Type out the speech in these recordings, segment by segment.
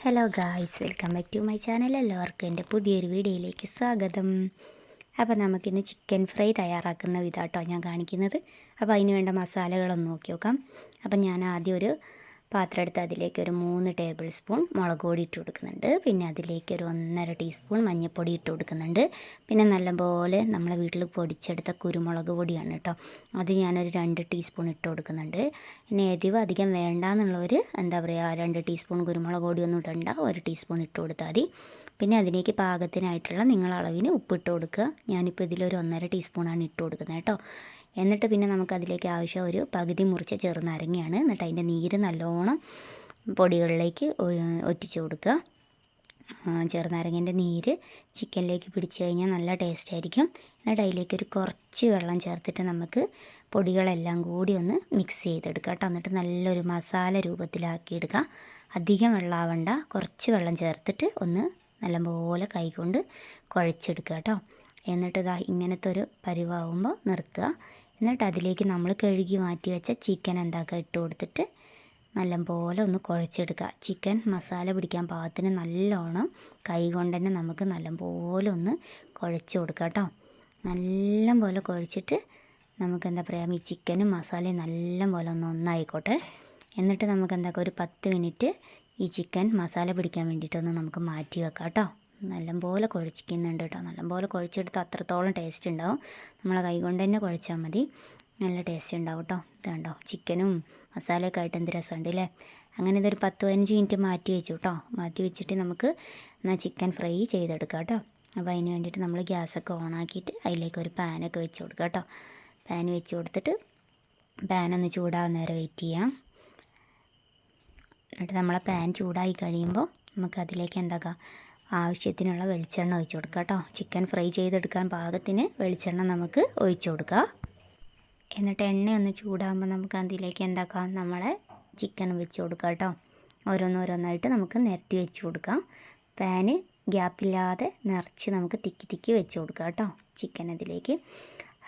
Hello guys, welcome back to my channel. എല്ലാവർക്കും എൻ്റെ പുതിയൊരു വീഡിയോയിലേക്ക് സ്വാഗതം. അപ്പോൾ നമുക്കിന്ന് ചിക്കൻ ഫ്രൈ തയ്യാറാക്കുന്ന വിധാട്ടോ ഞാൻ കാണിക്കുന്നത്. അപ്പോൾ അതിന് വേണ്ട മസാലകളൊന്ന് നോക്കി നോക്കാം. അപ്പം ഞാൻ ആദ്യം ഒരു പാത്രം എടുത്ത് അതിലേക്ക് ഒരു 3 ടേബിൾ സ്പൂൺ മുളക് പൊടി ഇട്ട് കൊടുക്കുന്നുണ്ട്. പിന്നെ അതിലേക്ക് ഒരു 1.5 ടീസ്പൂൺ മഞ്ഞൾപ്പൊടി ഇട്ട് കൊടുക്കുന്നുണ്ട്. പിന്നെ നല്ലപോലെ നമ്മളെ വീട്ടിൽ പൊടിച്ചെടുത്ത കുരുമുളക് പൊടിയാണ് കേട്ടോ, അത് ഞാനൊരു 2 ടീസ്പൂൺ ഇട്ട് കൊടുക്കുന്നുണ്ട്. പിന്നെ എരിവ് അധികം വേണ്ടാന്നുള്ളവർ എന്താ പറയുക, 2 ടീസ്പൂൺ കുരുമുളക് പൊടിയൊന്നും ഇടണ്ട, 1 ടീസ്പൂൺ ഇട്ട് കൊടുത്താൽ മതി. പിന്നെ അതിലേക്ക് പാകത്തിനായിട്ടുള്ള നിങ്ങളളവിന് ഉപ്പിട്ട് കൊടുക്കുക. ഞാനിപ്പോൾ ഇതിലൊരു 1.5 ടീസ്പൂണാണ് ഇട്ട് കൊടുക്കുന്നത് കേട്ടോ. എന്നിട്ട് പിന്നെ നമുക്കതിലേക്ക് ആവശ്യം ഒരു പകുതി മുറിച്ച ചെറുനാരങ്ങയാണ്. എന്നിട്ട് അതിൻ്റെ നീര് നല്ലോണം പൊടികളിലേക്ക് ഒറ്റിച്ച് കൊടുക്കുക. ചെറുനാരങ്ങേൻ്റെ നീര് ചിക്കനിലേക്ക് പിടിച്ച് കഴിഞ്ഞാൽ നല്ല ടേസ്റ്റ് ആയിരിക്കും. എന്നിട്ട് അതിലേക്ക് ഒരു കുറച്ച് വെള്ളം ചേർത്തിട്ട് നമുക്ക് പൊടികളെല്ലാം കൂടി ഒന്ന് മിക്സ് ചെയ്തെടുക്കുക കേട്ടോ. എന്നിട്ട് നല്ലൊരു മസാല രൂപത്തിലാക്കിയെടുക്കുക. അധികം വെള്ളമാവണ്ട, കുറച്ച് വെള്ളം ചേർത്തിട്ട് ഒന്ന് നല്ലപോലെ കൈകൊണ്ട് കുഴച്ചെടുക്കുക കേട്ടോ. എന്നിട്ട് ഇതാ ഇങ്ങനത്തെ ഒരു പരിവാകുമ്പോൾ നിർത്തുക. എന്നിട്ട് അതിലേക്ക് നമ്മൾ കഴുകി മാറ്റി വെച്ച ചിക്കൻ എന്താക്കുക ഇട്ട് കൊടുത്തിട്ട് നല്ലപോലെ ഒന്ന് കുഴച്ചെടുക്കുക. ചിക്കൻ മസാല പിടിക്കാൻ പാകത്തിന് നല്ലോണം കൈ കൊണ്ട് തന്നെ നമുക്ക് നല്ലപോലെ ഒന്ന് കുഴച്ച് കൊടുക്കുക കേട്ടോ. നല്ലപോലെ കുഴച്ചിട്ട് നമുക്ക് എന്താ പറയുക, ഈ ചിക്കനും മസാലയും നല്ലപോലെ ഒന്നായിക്കോട്ടെ. എന്നിട്ട് നമുക്ക് എന്താക്കുക, ഒരു 10 മിനിറ്റ് ഈ ചിക്കൻ മസാല പിടിക്കാൻ വേണ്ടിയിട്ടൊന്ന് നമുക്ക് മാറ്റി വെക്കാം കേട്ടോ. നല്ലപോലെ കുഴച്ചിക്കുന്നുണ്ട് കേട്ടോ. നല്ലപോലെ കുഴച്ചെടുത്താൽ അത്രത്തോളം ടേസ്റ്റ് ഉണ്ടാവും. നമ്മളെ കൈ കൊണ്ട് തന്നെ കുഴച്ചാൽ മതി, നല്ല ടേസ്റ്റ് ഉണ്ടാവും കേട്ടോ. ഇത് കണ്ടോ, ചിക്കനും മസാലയൊക്കെ ആയിട്ട് എന്ത് രസമുണ്ട് അല്ലേ. അങ്ങനെ ഇതൊരു 10-15 മിനിറ്റ് മാറ്റി വെച്ചു കേട്ടോ. മാറ്റി വെച്ചിട്ട് നമുക്ക് എന്നാൽ ചിക്കൻ ഫ്രൈ ചെയ്തെടുക്കാം കേട്ടോ. അപ്പോൾ അതിന് വേണ്ടിയിട്ട് നമ്മൾ ഗ്യാസൊക്കെ ഓണാക്കിയിട്ട് അതിലേക്ക് ഒരു പാനൊക്കെ വെച്ച് കൊടുക്കുക കേട്ടോ. പാൻ വെച്ച് കൊടുത്തിട്ട് പാനൊന്ന് ചൂടാവുന്ന നേരം വെയിറ്റ് ചെയ്യാം. എന്നിട്ട് നമ്മളെ പാൻ ചൂടായി കഴിയുമ്പോൾ നമുക്കതിലേക്ക് എന്താക്കാം, ആവശ്യത്തിനുള്ള വെളിച്ചെണ്ണ ഒഴിച്ച് കൊടുക്കുക കേട്ടോ. ചിക്കൻ ഫ്രൈ ചെയ്തെടുക്കാൻ പാകത്തിന് വെളിച്ചെണ്ണ നമുക്ക് ഒഴിച്ച് കൊടുക്കുക. എന്നിട്ട് എണ്ണയൊന്ന് ചൂടാകുമ്പോൾ നമുക്ക് അതിലേക്ക് എന്താക്കാം, നമ്മളെ ചിക്കൻ വെച്ച് കൊടുക്കുക കേട്ടോ. ഓരോന്നോരോന്നായിട്ട് നമുക്ക് നിരത്തി വെച്ച് കൊടുക്കാം. പാന് ഗ്യാപ്പില്ലാതെ നിറച്ച് നമുക്ക് തിക്കി വെച്ച് കൊടുക്കുക കേട്ടോ ചിക്കൻ അതിലേക്ക്.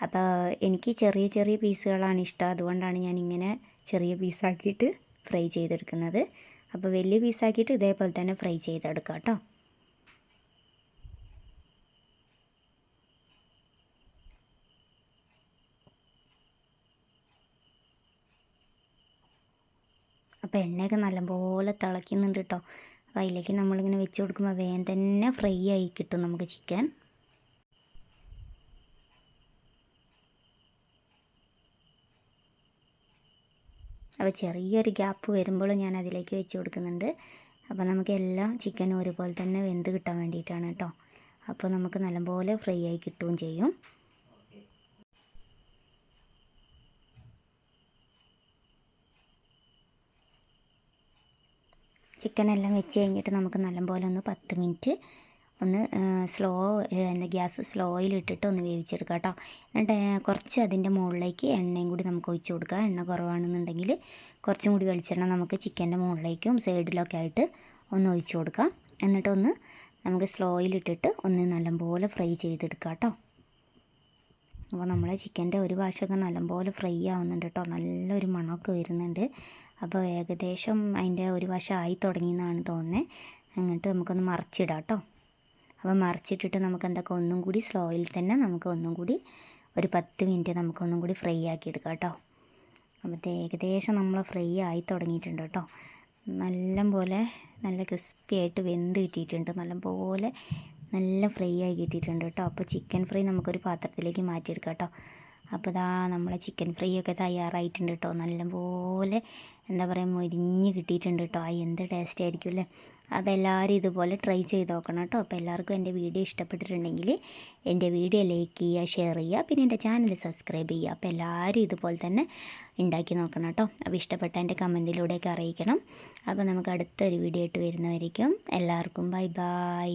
അപ്പോൾ എനിക്ക് ചെറിയ ചെറിയ പീസുകളാണ് ഇഷ്ടം, അതുകൊണ്ടാണ് ഞാനിങ്ങനെ ചെറിയ പീസാക്കിയിട്ട് ഫ്രൈ ചെയ്തെടുക്കുന്നത്. അപ്പോൾ വലിയ പീസാക്കിയിട്ട് ഇതേപോലെ തന്നെ ഫ്രൈ ചെയ്തെടുക്കാം കേട്ടോ. അപ്പോൾ എണ്ണയൊക്കെ നല്ലപോലെ തിളയ്ക്കുന്നുണ്ട് കേട്ടോ. അപ്പോൾ അതിലേക്ക് നമ്മളിങ്ങനെ വെച്ച് കൊടുക്കുമ്പോൾ വേഗം തന്നെ ഫ്രൈ ആയി കിട്ടും നമുക്ക് ചിക്കൻ. അപ്പോൾ ചെറിയൊരു ഗ്യാപ്പ് വരുമ്പോൾ ഞാൻ അതിലേക്ക് വെച്ച് കൊടുക്കുന്നുണ്ട്. അപ്പോൾ നമുക്ക് എല്ലാം ചിക്കനും ഒരുപോലെ തന്നെ വെന്ത് കിട്ടാൻ വേണ്ടിയിട്ടാണ് കേട്ടോ. അപ്പോൾ നമുക്ക് നല്ലപോലെ ഫ്രൈ ആയി കിട്ടുകയും ചെയ്യും. ചിക്കനെല്ലാം വെച്ച് കഴിഞ്ഞിട്ട് നമുക്ക് നല്ലപോലെ ഒന്ന് 10 മിനിറ്റ് ഒന്ന് ഗ്യാസ് സ്ലോയിലിട്ടിട്ട് ഒന്ന് വേവിച്ചെടുക്കുക കേട്ടോ. എന്നിട്ട് കുറച്ച് അതിൻ്റെ മുകളിലേക്ക് എണ്ണയും കൂടി നമുക്ക് ഒഴിച്ച് കൊടുക്കുക. എണ്ണ കുറവാണെന്നുണ്ടെങ്കിൽ കുറച്ചും കൂടി വെളിച്ചെണ്ണ നമുക്ക് ചിക്കൻ്റെ മുകളിലേക്കും സൈഡിലൊക്കെ ആയിട്ട് ഒന്ന് ഒഴിച്ച് കൊടുക്കാം. എന്നിട്ടൊന്ന് നമുക്ക് സ്ലോയിലിട്ടിട്ട് ഒന്ന് നല്ലപോലെ ഫ്രൈ ചെയ്തെടുക്കുക കേട്ടോ. അപ്പോൾ നമ്മളെ ചിക്കൻ്റെ ഒരു ഭാഷമൊക്കെ നല്ലപോലെ ഫ്രൈ ആവുന്നുണ്ട് കേട്ടോ. നല്ലൊരു മണമൊക്കെ വരുന്നുണ്ട്. അപ്പോൾ ഏകദേശം അതിൻ്റെ ഒരു വശം ആയി തുടങ്ങിയെന്നാണ് തോന്നുന്നത്. എന്നിട്ട് നമുക്കൊന്ന് മറിച്ചിടാം കേട്ടോ. അപ്പോൾ മറിച്ചിട്ടിട്ട് നമുക്ക് എന്തൊക്കെ ഒന്നും കൂടി സ്ലോയിൽ തന്നെ നമുക്ക് ഒന്നും കൂടി ഒരു 10 മിനിറ്റ് നമുക്കൊന്നും കൂടി ഫ്രൈ ആക്കി എടുക്കാം കേട്ടോ. അപ്പോൾ ഏകദേശം നമ്മൾ ഫ്രൈ ആയി തുടങ്ങിയിട്ടുണ്ട് കേട്ടോ. നല്ല ക്രിസ്പി ആയിട്ട് വെന്ത് കിട്ടിയിട്ടുണ്ട്. നല്ല ഫ്രൈ ആയി കിട്ടിയിട്ടുണ്ട് കേട്ടോ. അപ്പോൾ ചിക്കൻ ഫ്രൈ നമുക്കൊരു പാത്രത്തിലേക്ക് മാറ്റിയെടുക്കാം കേട്ടോ. അപ്പോൾ ഇതാ നമ്മളെ ചിക്കൻ ഫ്രൈ ഒക്കെ തയ്യാറായിട്ടുണ്ട് കേട്ടോ. നല്ലപോലെ എന്താ പറയുക, മൊരിഞ്ഞ് കിട്ടിയിട്ടുണ്ട് കേട്ടോ. എന്ത് ടേസ്റ്റ് ആയിരിക്കും അല്ലേ. അപ്പോൾ എല്ലാവരും ഇതുപോലെ ട്രൈ ചെയ്ത് നോക്കണം കേട്ടോ. അപ്പോൾ എല്ലാവർക്കും എൻ്റെ വീഡിയോ ഇഷ്ടപ്പെട്ടിട്ടുണ്ടെങ്കിൽ എൻ്റെ വീഡിയോ ലൈക്ക് ചെയ്യുക, ഷെയർ ചെയ്യുക, പിന്നെ എൻ്റെ ചാനൽ സബ്സ്ക്രൈബ് ചെയ്യുക. അപ്പോൾ എല്ലാവരും ഇതുപോലെ തന്നെ ഉണ്ടാക്കി നോക്കണം കേട്ടോ. അപ്പോൾ ഇഷ്ടപ്പെട്ട എൻ്റെ കമൻറ്റിലൂടെയൊക്കെ അറിയിക്കണം. അപ്പോൾ നമുക്ക് അടുത്തൊരു വീഡിയോ ആയിട്ട് വരുന്നവരേക്കും എല്ലാവർക്കും ബൈ ബൈ.